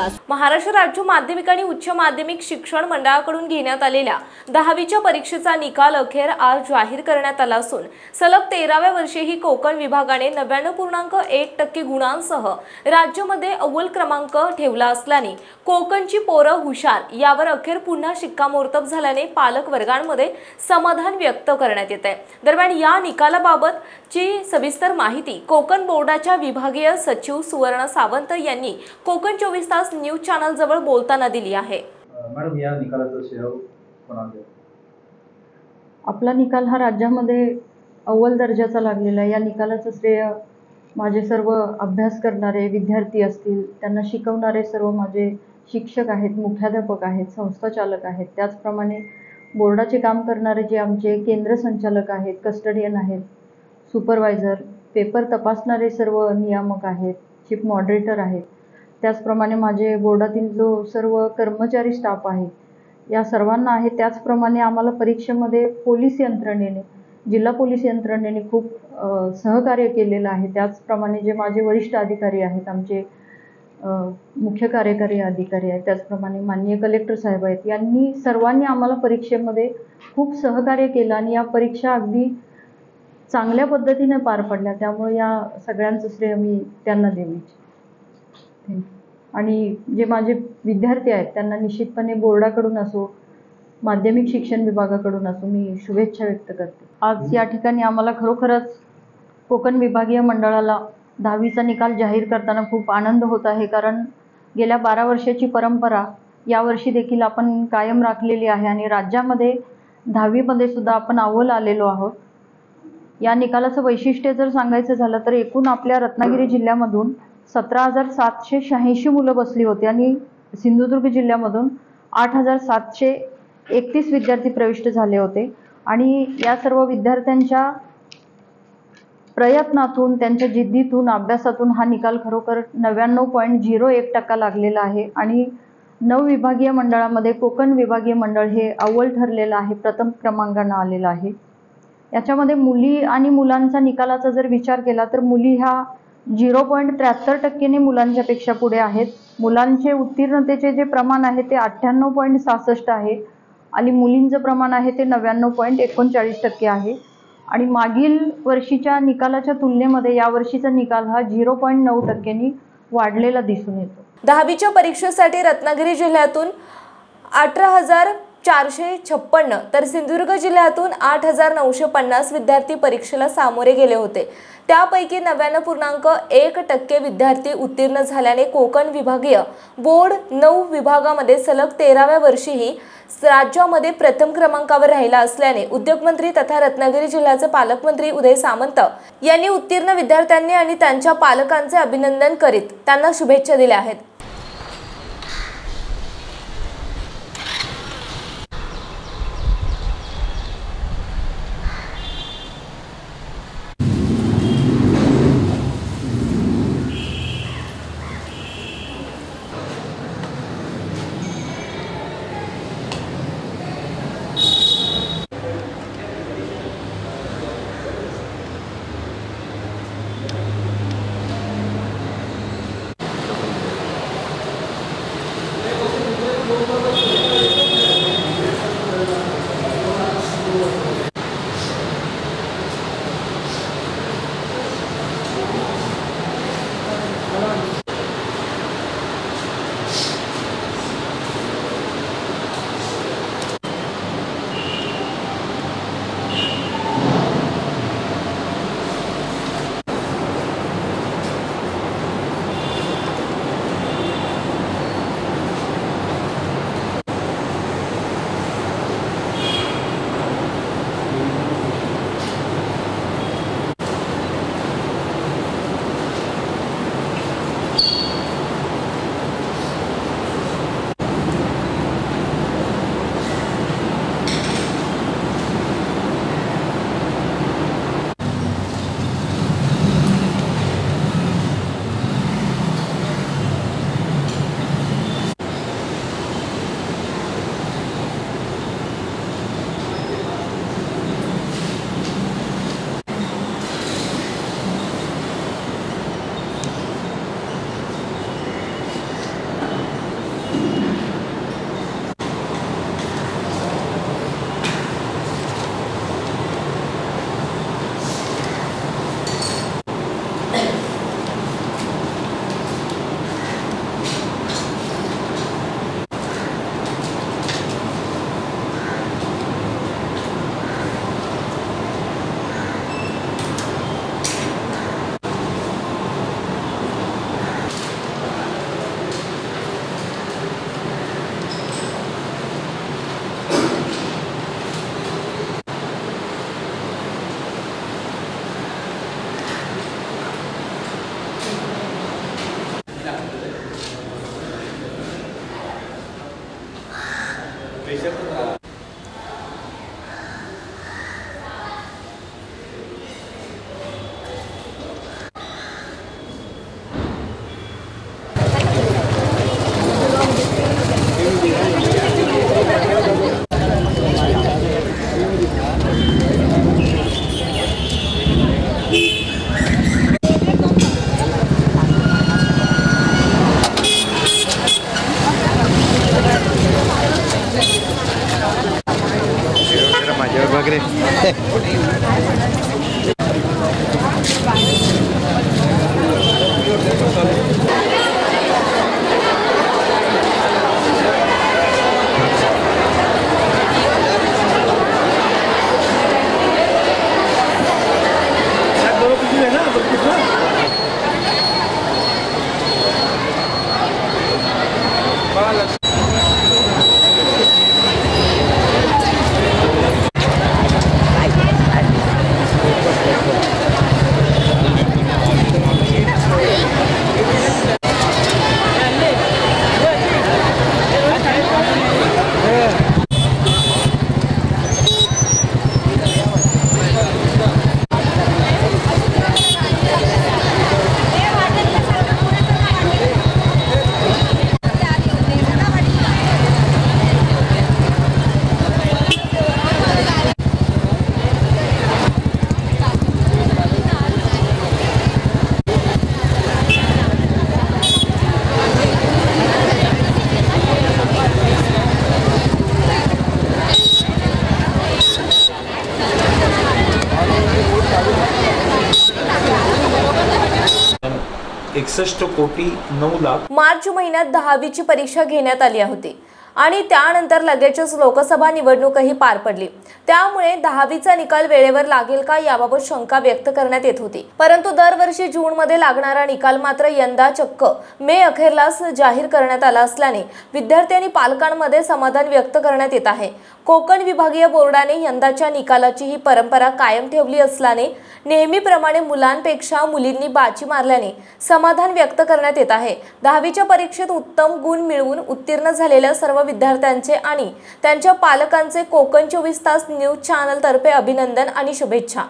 24 महाराष्ट्र राज्य माध्यमिक आणि उच्च माध्यमिक शिक्षण मंडळाकडून घेण्यात आलेल्या 10वीच्या परीक्षेचा निकाल अखेर आज जाहीर करण्यात आला असून सलग 13व्या वर्षी ही कोकण विभागाने 99.1% गुणांसह राज्यामध्ये अव्वल क्रमांक ठेवला असल्याने कोकणची पोरं हुशार यावर अखेर पुन्हा शिक्कामोर्तब झाल्याने पालक वर्गांमध्ये समाधान व्यक्त करण्यात येत आहे। दरम्यान या निकालाबाबतची सविस्तर माहिती कोकण बोर्डाच्या विभागीय सचिव सुवर्ण सावंत यांनी कोकण 24 तास न्यूज चॅनल जवळ बोलताना दिली आहे। मॅडम, या निकालाचं श्रेय कोणाला द्याल? आपला निकाल हा राज्यामध्ये अव्वल दर्जाचा लागलेला आहे। या निकालाचं श्रेय माझे सर्व अभ्यास करणारे विद्यार्थी असतील, त्यांना शिकवणारे सर्व माझे शिक्षक आहेत, मुख्याध्यापक आहेत, संस्था चालक आहेत, त्याचप्रमाणे बोर्डाचे काम करणारे जे आमचे केंद्र संचालक आहेत, कस्टडियन आहेत, सुपरवायझर, पेपर तपासणारे सर्व नियामक आहेत, चीफ मॉडरेटर आहेत, त्याचप्रमाणे माझे बोर्डातील जो सर्व कर्मचारी स्टाफ आहे या सर्वांना आहे। त्याचप्रमाणे आम्हाला परीक्षेमध्ये पोलीस यंत्रणेने, जिल्हा पोलीस यंत्रणेने खूप सहकार्य केलेलं आहे। त्याचप्रमाणे जे माझे वरिष्ठ अधिकारी आहेत, आमचे मुख्य कार्यकारी अधिकारी आहेत, त्याचप्रमाणे माननीय कलेक्टर साहेब आहेत, यांनी सर्वांनी आम्हाला परीक्षेमध्ये खूप सहकार्य केलं आणि या परीक्षा अगदी चांगल्या पद्धतीने पार पडल्या। त्यामुळे या सगळ्यांचं श्रेय मी त्यांना देऊ इच्छिते। आणि जे माझे विद्यार्थी आहेत त्यांना निश्चितपणे बोर्डाकडून असो, माध्यमिक शिक्षण विभागाकडून असो, मी शुभेच्छा व्यक्त करते। आज या ठिकाणी आम्हाला खरोखरच कोकण विभागीय मंडळाला 10वीचा निकाल जाहीर करताना खूप आनंद होत आहे, कारण गेल्या 12 वर्षाची परंपरा यावर्षी देखील आपण कायम राखलेली आहे आणि राज्यामध्ये 10वीमध्ये सुद्धा आपण अव्वल आलेलो आहोत। या निकालाचं वैशिष्ट्य जर सांगायचं झालं तर एकूण आपल्या रत्नागिरी जिल्ह्यामधून 17,786 मुलं बसली होती आणि सिंधुदुर्ग जिल्ह्यामधून 8,731 विद्यार्थी प्रविष्ट झाले होते आणि या सर्व विद्यार्थ्यांच्या प्रयत्नातून, त्यांच्या जिद्दीतून, अभ्यासातून हा निकाल खरोखर 99.01% लागलेला आहे आणि 9 विभागीय मंडळामध्ये कोकण विभागीय मंडळ हे अव्वल ठरलेलं आहे, प्रथम क्रमांकाने आलेलं आहे। याच्यामध्ये मुली आणि मुलांचा निकालाचा जर विचार केला तर मुली ह्या 0.73% मुलांच्या पेक्षा पुढे आहेत। मुलांचे उत्तीर्णतेचे जे प्रमाण आहे ते 98.66 आहे आणि मुलींचं प्रमाण आहे ते 99.39% आहे आणि मागील वर्षीच्या निकालाच्या तुलनेमध्ये यावर्षीचा निकाल हा 0.9% वाढलेला दिसून येतो। 10वीच्या परीक्षेसाठी रत्नागिरी जिल्ह्यातून 18,456 तर सिंधुदुर्ग जिल्ह्यातून 8,950 विद्यार्थी परीक्षेला सामोरे गेले होते। त्यापैकी 99.1% विद्यार्थी उत्तीर्ण झाल्याने कोकण विभागीय बोर्ड 9 विभागामध्ये सलग 13व्या वर्षीही राज्यामध्ये प्रथम क्रमांकावर राहिला असल्याने उद्योगमंत्री तथा रत्नागिरी जिल्ह्याचे पालकमंत्री उदय सामंत यांनी उत्तीर्ण विद्यार्थ्यांनी आणि त्यांच्या पालकांचे अभिनंदन करीत त्यांना शुभेच्छा दिल्या आहेत। ₹61,09,00,000 मार्च महिन्यात 10वीची परीक्षा घेण्यात आली होती आणि त्यानंतर लगेचच लोकसभा निवडणूकही पार पडली। त्यामुळे 10वीचा निकाल वेळेवर लागेल का याबाबत शंका व्यक्त करण्यात येत होती। परंतु दरवर्षी जून मध्ये लागणारा निकाल मात्र यंदा चक्क मे अखेरलाच जाहीर करण्यात आला असल्याने विद्यार्थी आणि पालकांमध्ये समाधान व्यक्त करण्यात येत आहे। कोकण विभागीय बोर्डाने यंदाच्या निकालाची ही परंपरा कायम ठेवली असल्याने नेहमीप्रमाणे मुलांपेक्षा मुलींनी बाजी मारल्याने समाधान व्यक्त करण्यात येत आहे। 10वीच्या परीक्षेत उत्तम गुण मिळवून उत्तीर्ण झालेल्या सर्व विद्यार्थ्यांचे आणि त्यांच्या पालकांचे कोकण 24 तास न्यूज चॅनल तर्फे अभिनंदन आणि शुभेच्छा।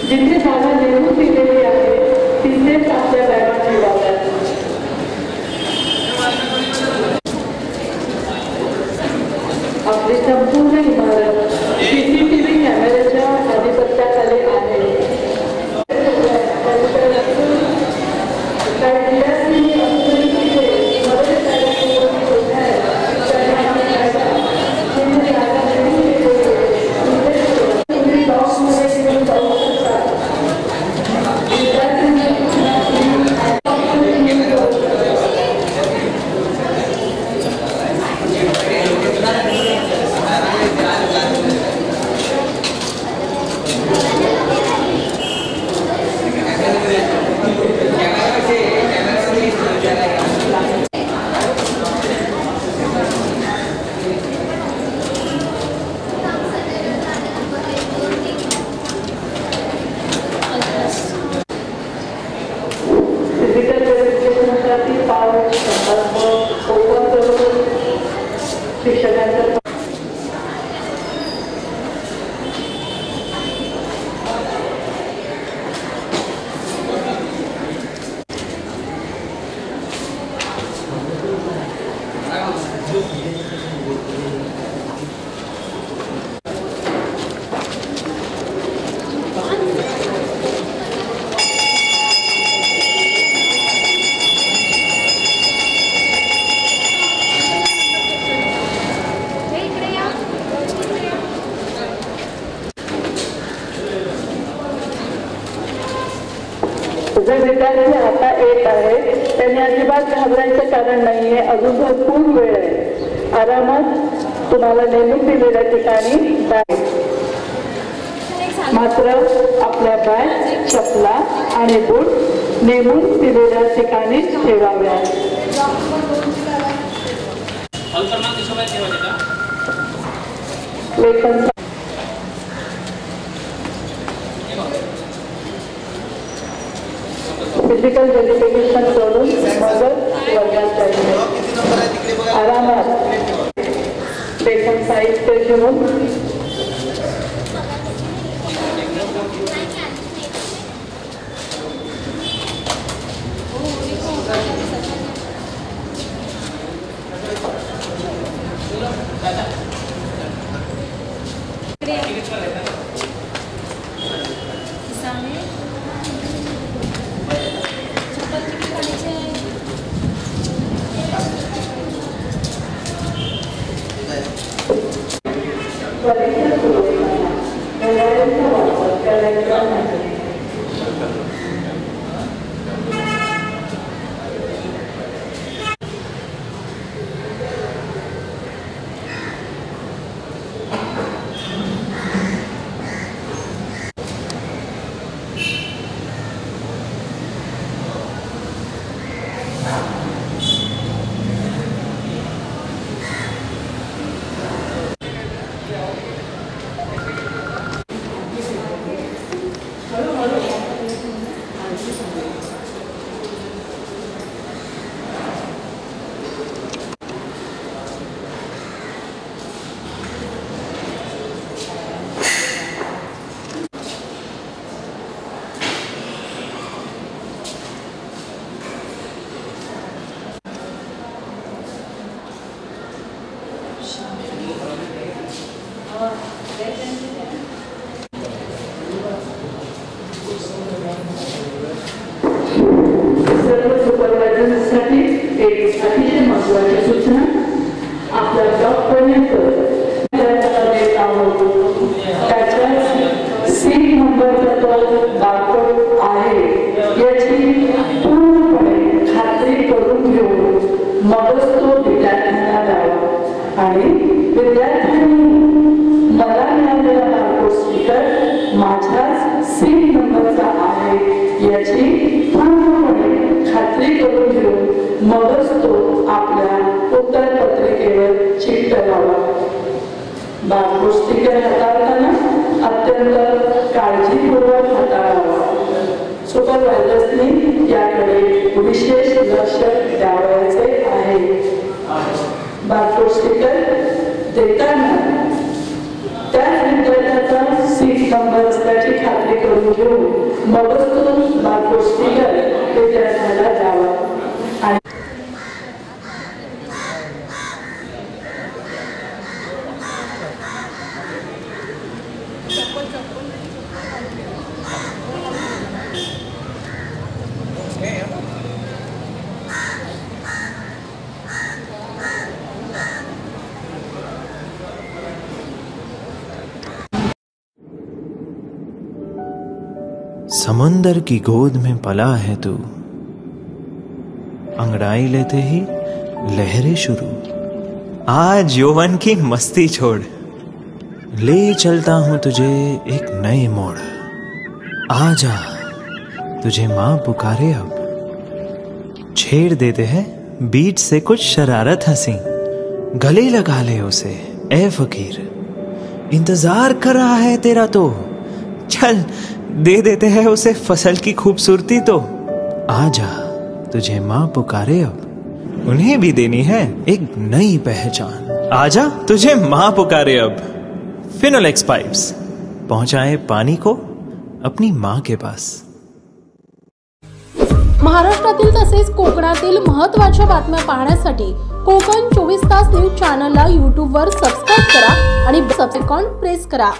जिथे जागा नेमून दिलेली आहे तिथेच आपल्या बॅगा ठेवाव्यात। आपली संपूर्ण इमारत सीसीटीव्ही कॅमेऱ्याच्या आधिपत्याखाली आहे। जे विद्यार्थी आता येत आहे त्यांनी अजिबात घाबरायचं कारण नाहीये, अजून भरपूर वेळ आहे. आरामात तुम्हाला नेमून दिलेल्या ठिकाणी मात्र आपल्या बॅग, चपला आणि बूट नेमून दिलेल्या ठिकाणी ठेवाव्या. लेखन फिजिकल व्हेरिफिकेशन करून मगच वर्गात जायचे. आरामात लेखन साहित्य घेऊन सर्व सुपरवायझर्ससाठी एक अतिशय महत्त्वाची सूचना. आपल्या ब्लॉकपर्यंत देत आहोत त्याच्या सीट नंबरचा तो बारकोड आहे याची पूर्णपणे खात्री करून घेऊन मगच तो विद्यार्थ्यांना द्यावा. आणि विद्यार्थ्यांनी मला मिळालेला बारकोड स्टिकर माझ्याच सीट नंबरचा आहे याची पूर्णपणे खात्री करून घेऊन मगच तो आपल्या उत्तरपत्रिकेवर चिकटवावा. बारकोड स्टिकर हाताळताना अत्यंत काळजीपूर्वक हाताळावा. सुपरवायझर्सनी याकडे विशेष लक्ष द्यावयाचे आहे. बारकोड स्टिकर देताना त्याच विद्यार्थ्याचा सीट नंबर असल्याची खात्री करून घेऊन मगच तो बारकोड स्टिकर विद्यार्थ्याला द्यावा. आणि समंदर की गोद में पला है तू, अंगड़ाई लेते ही लहरें शुरू। आज यौवन की मस्ती छोड़, ले चलता हूं तुझे एक नए मोड़। आजा तुझे माँ पुकारे अब, छेड़ देते हैं बीच से कुछ शरारत हंसी। गले लगा ले उसे ए फकीर, इंतजार कर रहा है तेरा तो, चल दे देते हैं उसे फसल की खूबसूरती तो। आजा तुझे माँ पुकारे अब, उन्हें भी देनी है एक नई पहचान। आजा तुझे माँ पुकारे अब। फिनोलेक्स पाइप्स, पहुंचाए पानी को अपनी माँ के पास। महाराष्ट्रातील तसेच कोकणातील महत्त्वाच्या बातम्या पाहण्यासाठी कोकण 24 तास न्यूज चॅनलला YouTube वर सबस्क्राइब करा आणि बेल आयकॉन प्रेस करा।